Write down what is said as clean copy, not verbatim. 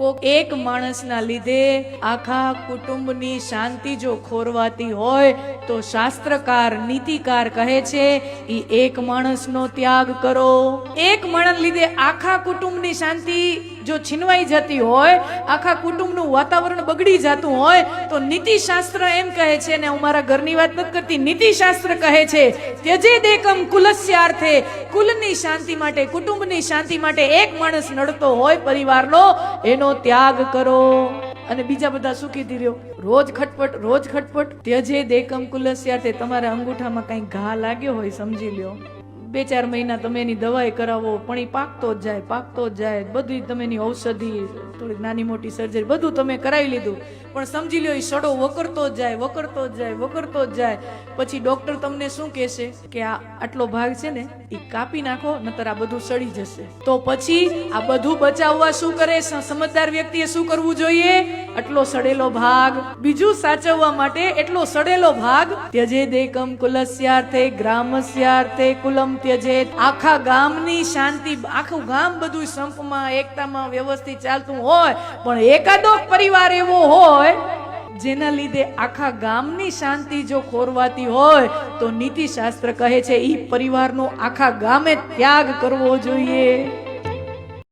કોક એક માણસના લીધે આખા કુટુંબની શાંતિ જો ખોરવાતી હોય તો શાસ્ત્રકાર નીતિકાર કહે છે ઈ એક માણસનો ત્યાગ કરો. એક માણસ લીધે આખા કુટુંબની શાંતિ જો છીનવાઈ જતી હોય, આખા કુટુંબનું વાતાવરણ બગડી જતું હોય તો નીતિશાસ્ત્ર એમ કહે છે, ને હું મારા ઘરની વાત નથી કરતી, નીતિશાસ્ત્ર કહે છે ત્યજેદેકમ કુલસ્યાર્થે, કુલની શાંતિ માટે, કુટુંબની શાંતિ માટે એક માણસ નડતો હોય પરિવારનો, એનો ત્યાગ કરો. અને બીજા બધા શું કીધી રહ્યો? રોજ ખટપટ. ત્યજેદેકમ કુલસ્યાર્થે, તમારા અંગૂઠામાં કઈ ઘા લાગ્યો હોય સમજી લ્યો, 2-4 મહિના તમે એની દવાઈ કરાવો પણ એ પાકતો જ જાય. બધી તમે એની ઔષધિ, થોડીક નાની મોટી સર્જરી બધું તમે કરાવી લીધું, પણ સમજી લ્યો એ સડો વકરતો જ જાય. પછી ડોક્ટર તમને શું કહેશે કે આટલો ભાગ છે ને એ કાપી નાખો, નતર આ બધું સડી જશે. તો પછી આ બધું બચાવવા શું કરે? સમજદાર વ્યક્તિએ શું કરવું જોઈએ? આટલો સડેલો ભાગ બીજું સાચવવા માટે એટલો સડેલો ભાગ ત્યજેદેકમ કુલસ્યાર્થે ગ્રામસ્યાર્થે કુલમ ત્યજેત. આખા ગામની શાંતિ, આખું ગામ બધું સંપમાં એકતામાં વ્યવસ્થિત ચાલતું હોય, પણ એકાદો પરિવાર એવો હોય જેના લીધે આખા ગામની શાંતિ જો ખોરવાતી હોય તો નીતિશાસ્ત્ર કહે છે ઈ પરિવારનો આખા ગામે ત્યાગ કરવો જોઈએ.